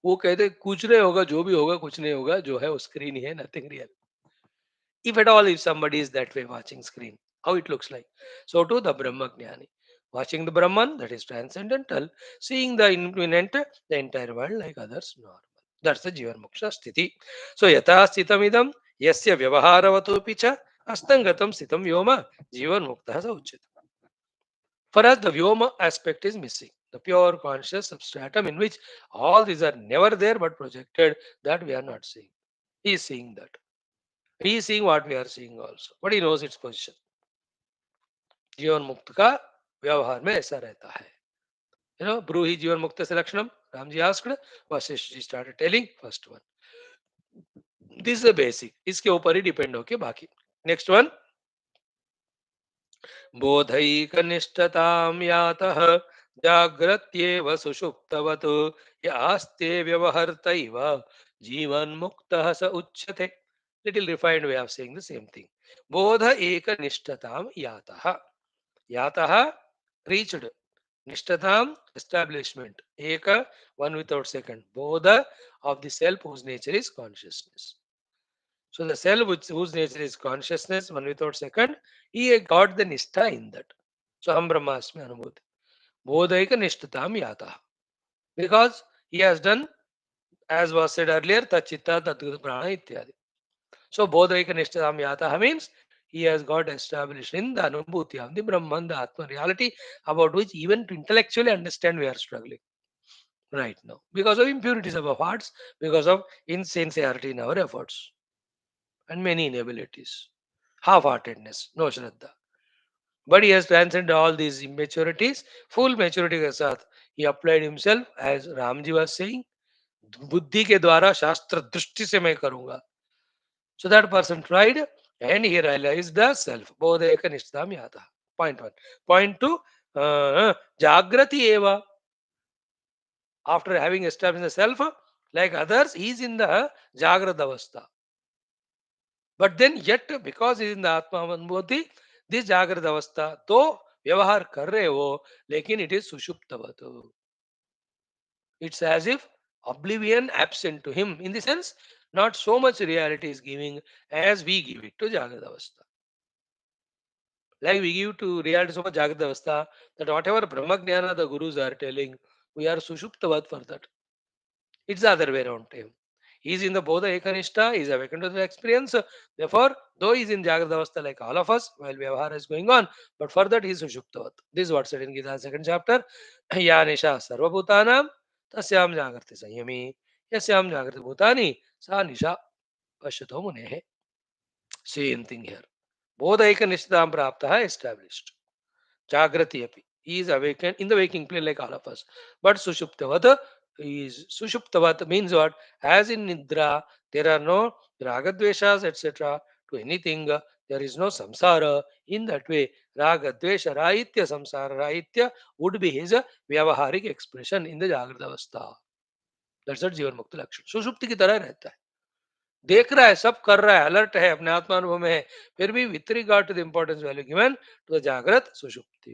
वो कहते कुछ नहीं होगा, जो भी होगा कुछ नहीं होगा, जो है वो स्क्रीन ही है, nothing real. If at all, if somebody is that way watching screen, how it looks like. So too the Brahma Jnani. Watching the Brahman, that is transcendental, seeing the infinite, the entire world like others normal. That's the Jivan Moksha Sthiti. So yata sthitamidam yasya vyavaharavato picha astangatam sthitam vyoma Jivan Mukta sa uchita. For us, the Vyoma aspect is missing. The pure conscious substratum in which all these are never there but projected, that we are not seeing. He is seeing that. He is seeing what we are seeing also. But he knows its position. जीवन मुक्त का व्यवहार में ऐसा रहता है. ब्रूहि जीवन मुक्त से लक्षणम. Ram ji asked, Vashishtha ji started telling first one. This is the basic. इसके ऊपर ही डिपेंड होके बाकी. Next one. बोधैकनिष्ठतां यातः जाग्रत्येव सुषुप्तवत् यास्ते व्यवहर्तैव जीवन्मुक्तः स उच्यते. Little refined way of saying the same thing. Bodha eka nishtatam yataha. Yataha reached. Nishtatam establishment. Eka one without second. Bodha of the self whose nature is consciousness. So the self whose nature is consciousness, one without second, he got the nishtha in that. So Ham Brahmasmi Anubhuti. Bodha eka nishtatam yataha. Because he has done, as was said earlier, tachitta tatgata prana ityadi. So Bodhaika Nishtadam Yataha means he has got established in the Anubhuti of the Brahman, the Atma reality, about which even to intellectually understand we are struggling right now. Because of impurities of our hearts, because of insincerity in our efforts, and many inabilities. Half-heartedness, no Shraddha. But he has transcended all these immaturities, full maturity ke saath. He applied himself, as Ramji was saying, बुद्धि के द्वारा शास्त्र दृष्टि से मैं करूंगा. So that person tried and he realized the self. Bodheka nishtadam yata. Point one. Point two, Jagrati eva. After having established the self, like others, he is in the Jagrata Avastha. But then yet, because he is in the Atma Anubhuti, this Jagrata Avastha, though व्यवहार कर रहे हो लेकिन it is सुषुप्तवत. It's as if oblivion absent to him, in the sense not so much reality is giving as we give it to Jagrata Avastha. Like we give to reality so much Jagrata Avastha that whatever Brahma Jnana the Gurus are telling, we are Sushuptavat for that. It's the other way around to him. He is in the Bodha Ekanishta, he is awakened to the experience. Therefore, though he is in Jagrata Avastha like all of us, while Vyavahara is going on, but for that he is Sushuptavat. This is what said in Gita second chapter. Ya Nisha Sarvabhutanam Tasyam Jagrati Sanyami Yasyam Jagrati Bhutani Sa Nisha Pashyato Munehe. Same thing here. Bodha Ekanishtam Praptaha established. Jagrati api. He is awakened in the waking plane like all of us. But Sushuptavat is Sushuptavat means what? As in Nidra, there are no Ragadveshas, etc. to anything. There is no samsara. In that way, Ragadvesha Rahitya Samsara Rahitya would be his vyavaharic expression in the Jagrata Avastha. That's what जीवन मुक्त लक्षण सुषुप्ति की तरह रहता है. देख रहा है, सब कर रहा है, अलर्ट है, अपने आत्मानुभव में है, फिर भी with regard to the importance value given to the jagrat sushupti.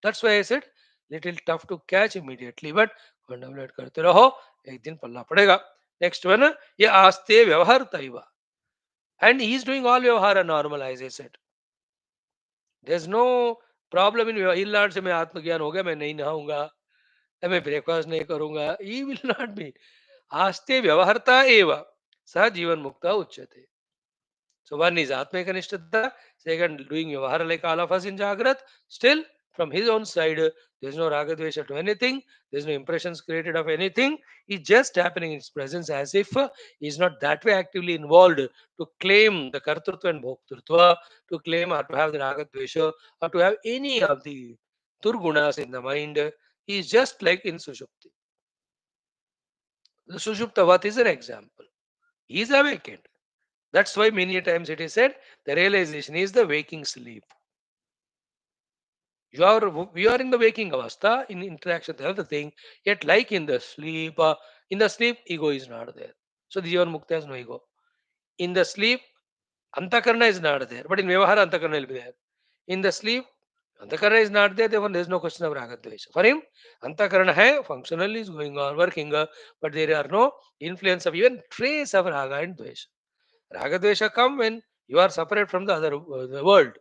That's why I said little tough to catch immediately, but कंडमलेट करते रहो, एक दिन पल्ला पड़ेगा. नेक्स्ट वन, ये आस्ते व्यवहार तैवा, and he is doing all व्यवहार normal as I said. There is no problem in इल्लाड से मैं आत्मज्ञान हो गया, मैं नहीं नहाऊंगा, मैं ब्रेकफास्ट नहीं करूंगा. He will not be. आस्ते व्यवहारता एव सह जीवन मुक्त उच्यते. So one is Atma Kanishtata, second doing Vyavahara like all of us in Jagrat. Still, from his own side, there is no Ragadvesha to anything, there is no impressions created of anything. It's just happening in his presence as if he is not that way actively involved to claim the Kartrutva and Bhoktrutva, to claim or to have the Ragadvesha, or to have any of the Turgunas in the mind. He is just like in Sushupti. The Sushuptavat is an example. He is awakened. That's why many times it is said the realization is the waking sleep. We are in the waking avastha in interaction with the other thing, yet like in the sleep, ego is not there. So the Jivan Mukta has no ego. In the sleep, Antakarna is not there, but in Vyavahara, Antakarna will be there. In the sleep, Antakarna is not there, therefore there is no question of Ragadvesha. For him, Antakarna hai, functionally is going on, working, but there are no influence of even trace of Raga and Dvesha. Ragadvesha come when you are separate from the other the world.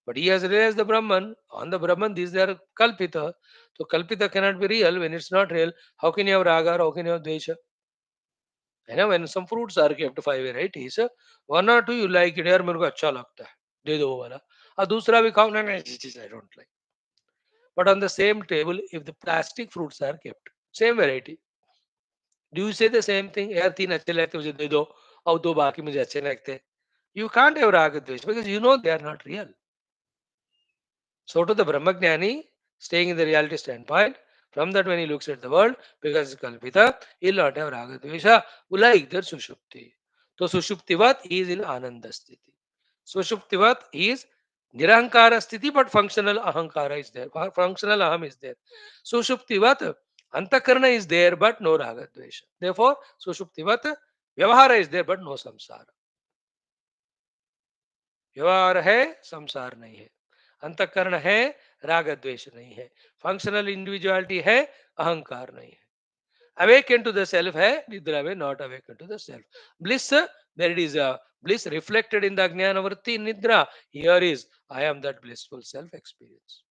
But he has realized the Brahman. On the Brahman, these are Kalpita. So Kalpita cannot be real. When it's not real, how can you have Raga or how can you have Dvesha? You know, when some fruits are kept 5 varieties, one or two you like it, यार मेरे को अच्छा लगता है, दे दो वो वाला. और दूसरा भी खाओ, नहीं, I don't like. But on the same table, if the plastic fruits are kept, same variety, do you say the same thing? यार 3 अच्छे लगते मुझे दे दो और 2 बाकी मुझे अच्छे लगते. You can't have Raga Dvesh because you know they are not real. So to the Brahmajnani, staying in the reality standpoint, from that when he looks at the world, because it's Kalpita, he'll not have Raga Dvesha, like that Sushupti. So Sushuptivat is in Ananda Sthiti. Sushuptivat is Nirankara Sthiti, but functional Ahankara is there. Functional Aham is there. Sushuptivat, Antakarna is there, but no Raga Dvesha. Therefore, Sushuptivat, Vyavahara is there, but no Samsara. व्यवहार है, संसार नहीं है. अंतःकरण है, राग द्वेष नहीं है. फंक्शनल इंडिविजुअलिटी है, अहंकार नहीं है. Awaken to the self है, निद्रा में not awaken to the self. Bliss, there it is a bliss reflected in the Jnana Vritti in Nidra. Here is, I am that blissful self experience.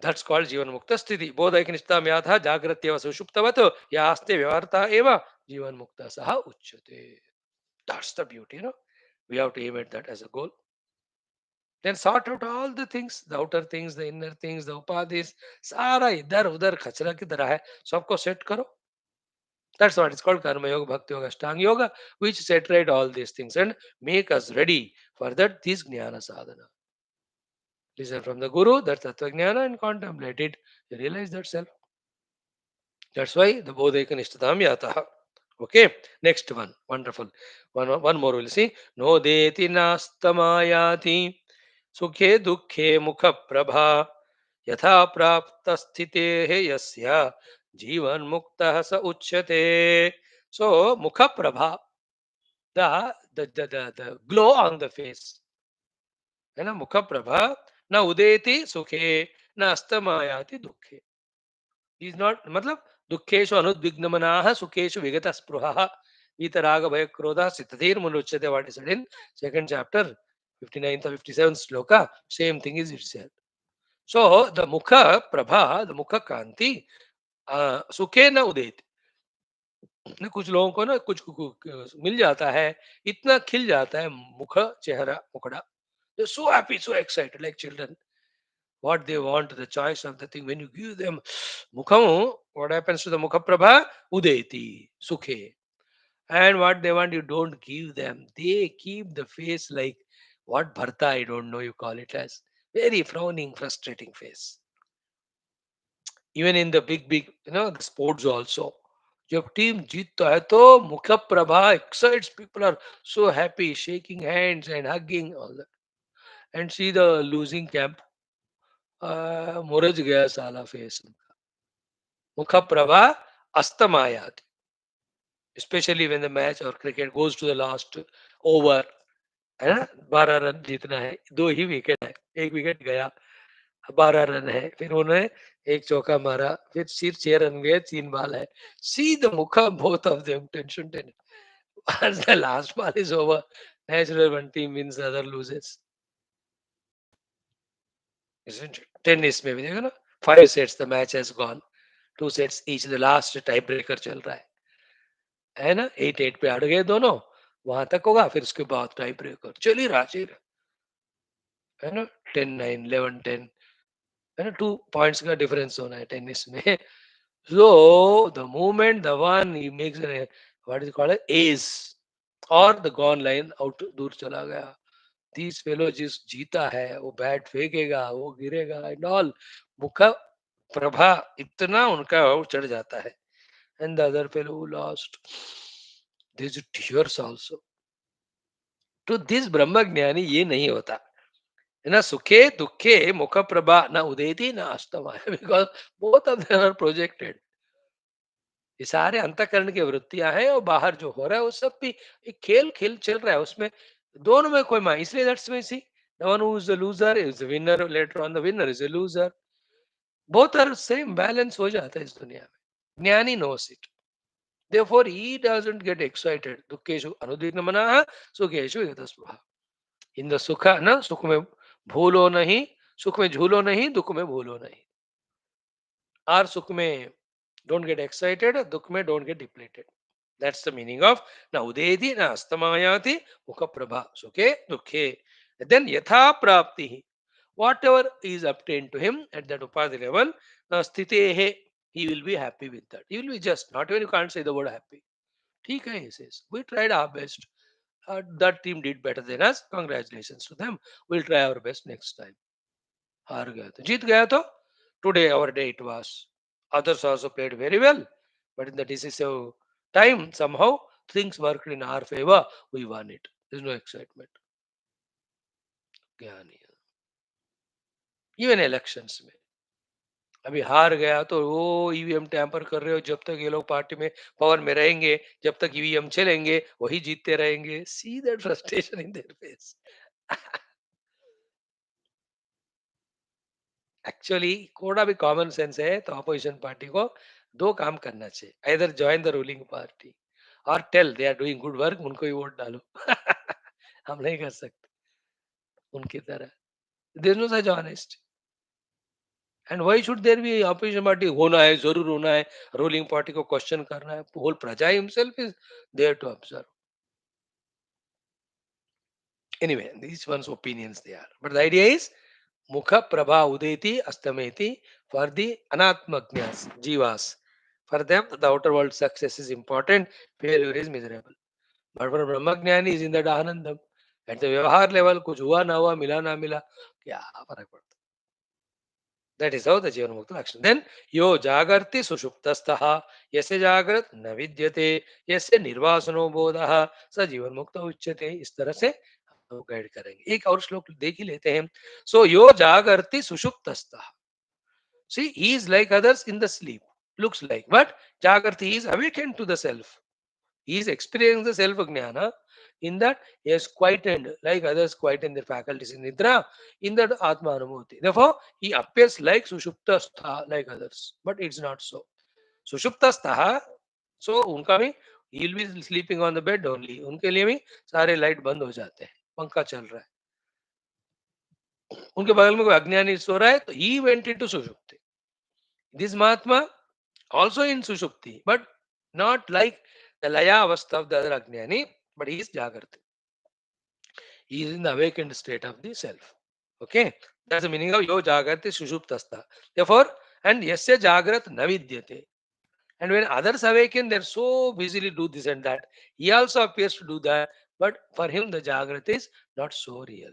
That's called Jivan Mukta Sthiti. Bodha Eknistham Yatha Jagratyeva Sushuptavato Yaste Vyavarta Eva Jivan Mukta Saha Uchyate. That's the beauty, you know. We have to aim at that as a goal. Then sort out all the things, the outer things, the inner things, the upadhis, सारा इधर उधर खचरा की तरह है, सबको set करो. That's what it's called karma yoga, bhakti yoga, ashtanga yoga, which set right all these things and make us ready for that this jnana sadhana. Listen from the guru, that's tattva jnana, and contemplate it. You realize that self. That's why the bodhika nishtadam yataha. Okay, next one, wonderful. One more we'll see. No deti nastamayati सुखे दुखे मुख प्रभा यथा प्राप्त स्थिते यस्य जीवन मुक्त स उच्यते. So mukha prabha, the glow on the face, है ना. मुख प्रभा न उदेति सुखे न अस्तमायाति दुखे. इज नॉट मतलब दुखेषु अनुद्विग्नमनाः सुखेषु विगत स्पृहः वीतराग भय क्रोध सिद्धेर मुच्यते. What is in second chapter 59th or 57th shloka. Same thing is itself. So the mukha prabha, the mukha kanti, सुखे न उदेति. ना कुछ लोगों को ना कुछ मिल जाता है, इतना खिल जाता है मुख, चेहरा, मुखड़ा. They're so happy, so excited, like children. What they want, the choice of the thing. When you give them mukham, what happens to the mukha prabha? Udeti, sukhe. And what they want, you don't give them. They keep the face like what bharta, I don't know, you call it as. Very frowning, frustrating face. Even in the big, the sports also. जब team जीतता है तो मुख Prabha excites, people are so happy, shaking hands and hugging all that. And see the losing camp, मुरझ गया साला face. मुख Prabha अस्तमायात. Especially when the match or cricket goes to the last over, है ना, 12 रन जीतना है, 2 ही विकेट है, 1 विकेट गया, 12 run है, फिर उन्होंने एक चौका मारा, फिर सिर्फ 6 रन गए, 3 बॉल है. See the mukha, both of them tension. Once the last ball is over, natural one team wins, the other loses. Isn't it? Tennis में भी देखो ना, 5 sets the match has gone, 2 sets each, the last tie breaker चल रहा है ना, 8-8 पे अड़ गए दोनों, वहां तक होगा, फिर उसके बाद टाई ब्रेकर चल ही रहा, है ना. 10-9, 11-10, है ना, 2 पॉइंट्स का डिफरेंस होना है टेनिस में. So the moment the one he makes a, what is it called, ace or the gone line out, दूर चला गया. These fellow जिस जीता है वो बैट फेंकेगा, वो गिरेगा एंड ऑल. मुख प्रभा इतना उनका वो चढ़ जाता है. And the other fellow who lost, there's tears also. To this ब्रह्म ज्ञानी ये नहीं होता है ना. सुखे दुखे मुख प्रभा न उदेति न अस्तमा. Because both of them are projected. ये सारे अंतःकरण की वृत्तियां हैं और बाहर जो हो रहा है वो सब भी एक खेल खेल चल रहा है उसमें. दोनों में कोई मा, इसलिए that's we see the one who is the loser is the winner, later on the winner is the loser. Both are same, balance हो जाता है इस दुनिया में. Gyani knows it. Therefore, he doesn't get excited. दुखेषु अनुद्विग्नमनः सुखेषु विगतस्पृहः. इन द सुख ना, सुख में भूलो नहीं, सुख में झूलो नहीं, दुख में भूलो नहीं. और सुख में don't get excited, दुख में don't get depleted. That's the meaning of na udedi na astamayati mukha prabha sukhe dukhe. Then yatha prapti, whatever is obtained to him at that upadhi level, sthitehe, he will be happy with that. He will be just, not even, you can't say the word happy. ठीक है, he says, we tried our best. That team did better than us. Congratulations to them. We'll try our best next time. हार गया तो जीत गया तो today our day it was. Others also played very well, but in the decisive time somehow things worked in our favor. We won it. There's no excitement. ज्ञानी. Even elections में अभी हार गया तो वो ईवीएम टैंपर कर रहे हो, जब तक ये लोग पार्टी में पावर में रहेंगे, जब तक ईवीएम चलेंगे वही जीतते रहेंगे. See that frustration in their face. Actually थोड़ा भी कॉमन सेंस है तो अपोजिशन पार्टी को 2 काम करना चाहिए. Either join the ruling party और tell they are doing good work, उनको ही वोट डालो. हम नहीं कर सकते उनकी तरह. There is no such honest. And why should there be opposition party? होना है, जरूर होना है. रूलिंग पार्टी को क्वेश्चन करना है. होल प्रजा himself is there to observe. Anyway, this one's opinions they are, but the idea is मुख प्रभा उदेति अस्तमेति for the anatmagnyas, jivas. For them, the outer world success is important, failure is miserable. But for Brahmagyani is in that Anandam. At the Vyavahar level, कुछ हुआ ना हुआ, मिला ना मिला, क्या फर्क पड़ता. That is how the Jivan Mukta action. Then, yo jagarti sushuptastaha, yase jagrat न विद्यते, यस्य निर्वासनो बोधः स जीवन मुक्त उच्यते. इस तरह से हमको गाइड करेंगे। एक और श्लोक देख ही लेते हैं। सो यो जागर्ति सुषुप्तस्तः, see he is like others in the sleep, looks like, but jagriti is awakened to the self. He is experiencing the self jnana. In that, he has quietened, like others quieten their faculties in nidra. In that, atma anubhuti. Therefore, he appears like sushupta stha, like others. But it's not so. Sushupta stha, so उनका भी he will be sleeping on the bed only. उनके लिए भी सारे light बंद हो जाते हैं, पंखा चल रहा है। उनके बगल में कोई अज्ञानी सो रहा है, तो he went into sushupti. This Mahatma also in Sushupti, but not like the Laya Avastha of the other Ajnani, but he is Jagrati. He is in the awakened state of the self. Okay, that's the meaning of Yo Jagrati Sushuptastha. Therefore, and Yasya Jagrat Navidyate. And when others awaken, they're so busily do this and that. He also appears to do that, but for him the Jagrat is not so real.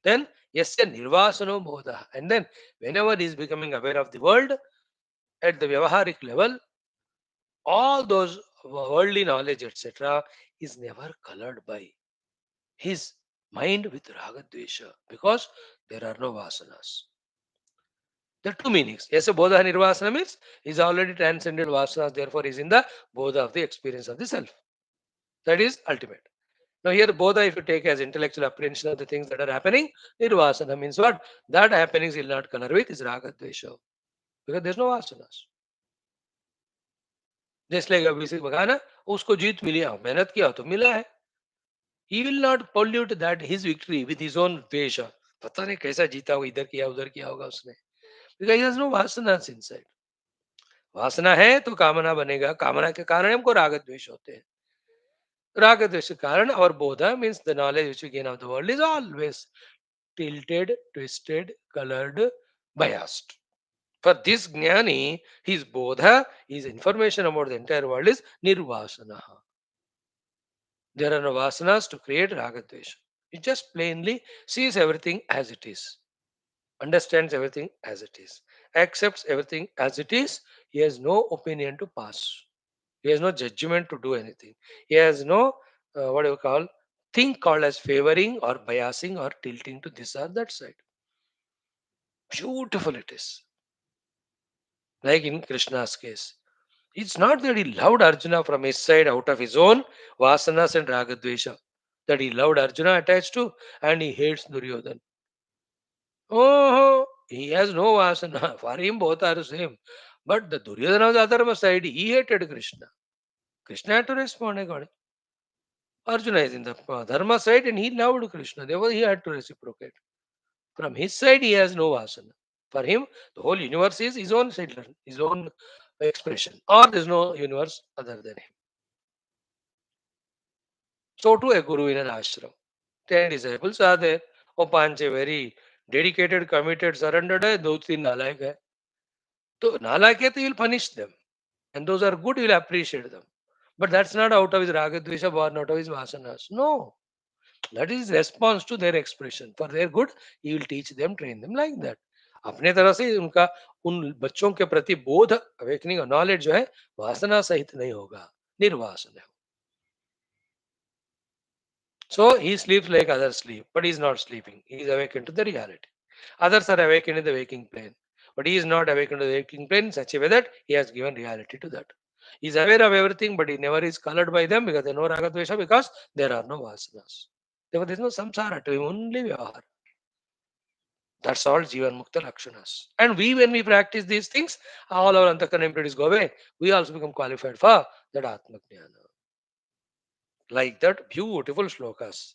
Then Yasya Nirvasano Bodha. And then whenever he is becoming aware of the world at the Vyavaharik level, all those worldly knowledge, etc., is never colored by his mind with raga dvesha, because there are no vasanas. There are two meanings. Yes, a bodha nirvasana means is already transcended vasanas, therefore is in the bodha of the experience of the self. That is ultimate. Now here bodha, if you take as intellectual apprehension of the things that are happening, nirvasana means what? That happenings will not color with is raga dvesha, because there is no vasanas. जैसे अभी बघा ना, उसको जीत मिली, मेहनत किया तो मिला है. He will not pollute that his victory with his own द्वेष. पता नहीं कैसा जीता होगा, इधर किया उधर किया होगा उसने. Because he has no vasanas inside. वासना है तो कामना बनेगा, कामना के कारण हमको राग द्वेष होते हैं. राग द्वेष के कारण our bodha means the knowledge which we gain of the world is always tilted, twisted, colored, biased. For this jnani, his bodha, his information about the entire world is nirvasana. There are no vasanas to create raga dvesha. He just plainly sees everything as it is, understands everything as it is, accepts everything as it is. He has no opinion to pass. He has no judgment to do anything. He has no, what do you call, thing called as favoring or biasing or tilting to this or that side. Beautiful it is. Like in Krishna's case. It's not that he loved Arjuna from his side out of his own vasanas and ragadvesha. That he loved Arjuna attached to, and he hates Duryodhana. Oh, he has no vasana. For him, both are the same. But the Duryodhana was the other side. He hated Krishna. Krishna had to respond accordingly. Arjuna is in the dharma side and he loved Krishna. Therefore, he had to reciprocate. From his side, he has no vasana. For him, the whole universe is his own children, his own expression. Or there is no universe other than him. So too a guru in an ashram. 10 disciples are there. Oh, Panch, very dedicated, committed, surrendered hai. Those three nalayak hai. So nalayak hai, you will punish them. And those are good, you will appreciate them. But that's not out of his ragadvesha born out of his vasanas. No. That is response to their expression. For their good, he will teach them, train them like that. अपने तरह से उनका उन बच्चों के प्रति बोध awakening और नॉलेज जो है वासना सहित नहीं होगा, निर्वासन है. So he sleeps like others sleep, but he is not sleeping. He is awakened to the reality. Others are awakened in the waking plane, but he is not awakened to the waking plane in such a way that he has given reality to that. He is aware of everything, but he never is colored by them because there are no ragadvesha, because there are no vasanas. Therefore, there is no samsara to him, only vyavahara. That's all Jivan Mukta Lakshanas. And we, when we practice these things, all our antakarana impurities go away. We also become qualified for that Atma Jnana. Like that, beautiful shlokas.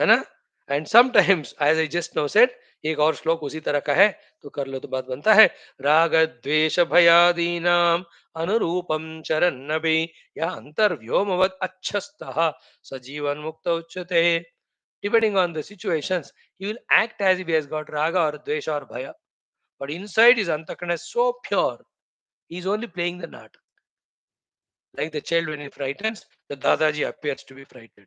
है ना? And sometimes, as I just now said, एक और श्लोक उसी तरह का है, तो कर लो तो बात बनता है. राग द्वेष भयादीनाम अनुरूपम चरन्नभि या अंतर्व्योमवत् अच्छस्तः सजीवन मुक्त उच्यते. Depending on the situations, he will act as if he has got raga or dvesha or bhaya. But inside his antakarana is so pure, he is only playing the natak. Like the child when he frightens, the Dadaji appears to be frightened.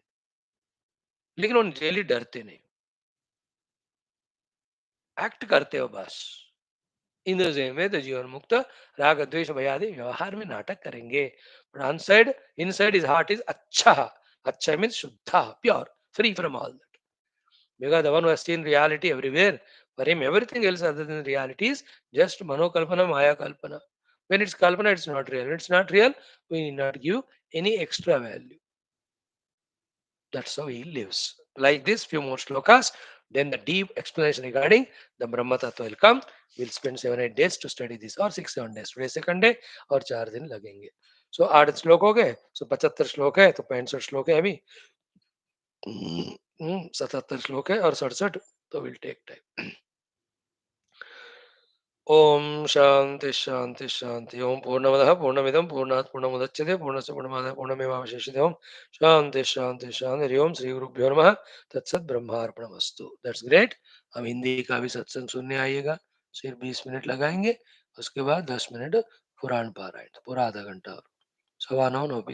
लेकिन वो really डरते नहीं, act करते हो बस. इंद्र में तो जीवन मुक्त राग द्वेष भयादि व्यवहार में नाटक करेंगे. But inside his heart is अच्छा. अच्छा मीन्स शुद्ध, pure, free from all that. because the one who has seen reality everywhere, for him everything else other than reality is just manokalpana, maya kalpana. When it's kalpana, it's not real. When it's not real, we need not give any extra value. That's how he lives. Like this, few more slokas, then the deep explanation regarding the Brahma Tattva will come. We'll spend 7-8 days to study this, or 6-7 days. Today second day और 4 दिन लगेंगे. So 8 श्लोक हो गए. So 75 श्लोक है, तो 65 श्लोक है अभी. 77 श्लोक है और 67, तो will take time. Om Shanti शांति शांति. ओम पूर्णमदः पूर्णमिदं पूर्णात् पूर्णमुदच्यते पूर्णस्य पूर्णमादाय पूर्णमेवावशिष्यते. ओम शांति शांति शांति. हरि ओम. श्री गुरुभ्यो नमः. तत्सत ब्रह्मार्पणमस्तु. That's great. हम हिंदी का भी सत्संग सुनने आइएगा. सिर्फ 20 मिनट लगाएंगे. उसके बाद 10 मिनट पुराण पारायण, पूरा आधा घंटा. और 9:15 9